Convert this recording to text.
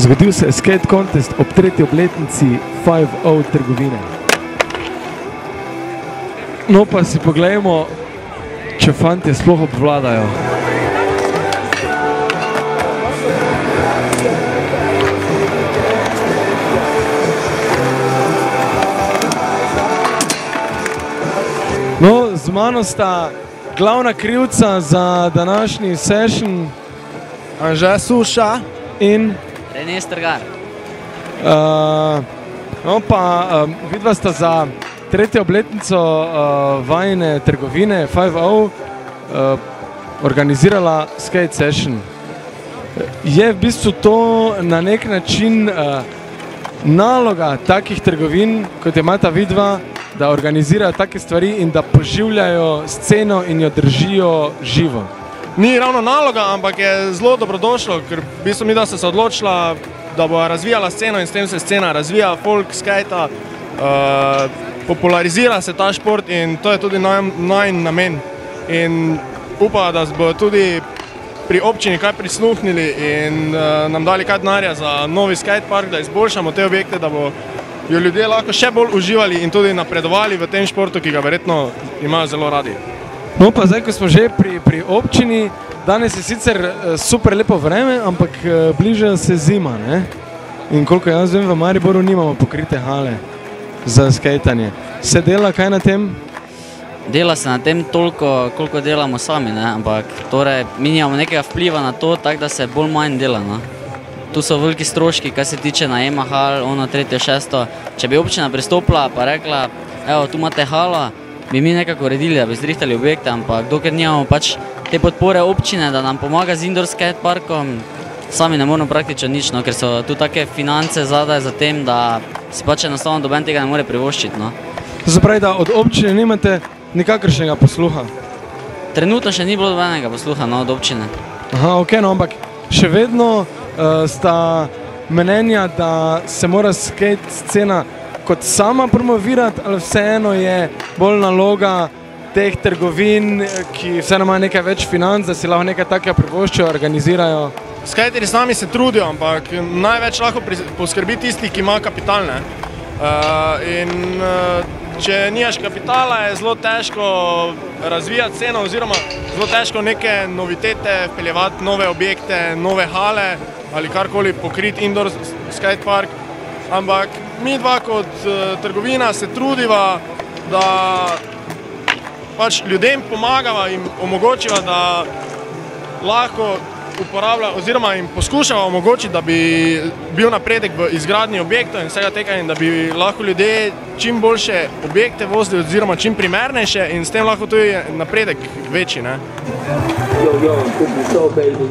Zgodil se je skate contest ob 3. obletnici 5-0 trgovine. No pa si poglejmo, če fantje sploh obvladajo. No, z mano sta glavna krivca za današnji session Anže Suša in Rene Strgar. No pa vidva sta za 3. obletnico vajine trgovine 5-0 organizirala skate session. Je v bistvu to na nek način naloga takih trgovin, kot je imata vidva, da organizirajo take stvari in da poživljajo sceno in jo držijo živo? Ni ravno naloga, ampak je zelo dobrodošlo, ker v bistvu mi da se odločila, da bo razvijala sceno in s tem se scena razvija, folk, skajta, popularizira se ta šport in to je tudi najin namen. In upa, da bo tudi pri občini kaj prisluhnili in nam dali kaj denarja za novi skatepark, da izboljšamo te objekte, da bo jo ljudje lahko še bolj uživali in tudi napredovali v tem športu, ki ga verjetno imajo zelo radi. No pa zdaj, ko smo že pri občini, danes je sicer super lepo vreme, ampak bliža se zima, ne? In koliko jaz vem, v Mariboru nimamo pokrite hale za skejtanje. Se dela kaj na tem? Dela se na tem toliko, koliko delamo sami, ne? Ampak torej, mi nimamo nekega vpliva na to, tako da se bolj manj dela, no? Tu so veliki stroški, kaj se tiče najema hal, ono 3., 6. Če bi občina pristopila pa rekla, evo, tu imate hala, bi mi nekako uredili, da bi zrihtali objekte, ampak dokler nimamo pač te podpore občine, da nam pomaga z indoor skateparkom, sami ne moramo praktično nič, no, ker so tu take finance zadaj za tem, da si pač enostavno doben tega ne more privoščiti, no. To se pravi, da od občine nimate nikakršnega posluha? Trenutno še ni bilo dobenega posluha, no, od občine. Aha, ok, no, ampak še vedno sta mnenja, da se mora skate scena kot sama promovirati, ali vseeno je bolj naloga teh trgovin, ki vseeno imajo nekaj več financ, da si lahko nekaj takega privoščijo, organizirajo? Skaterji sami se trudijo, ampak največ lahko poskrbi tistih, ki imajo kapital, ne. In če nimaš kapitala, je zelo težko razvijati sceno oziroma zelo težko neke novitete vpeljevati, nove objekte, nove hale ali karkoli pokriti indoor skatepark. Ampak mi dva kot trgovina se trudiva, da pač ljudem pomagava in omogočiva, da lahko uporabljajo oziroma jim poskušava omogočiti, da bi bil napredek v izgradnji objektov in vsega tega in da bi lahko ljudje čim boljše objekte vozili oziroma čim primernejše in s tem lahko tudi napredek večji, ne. Yo, yo, baby.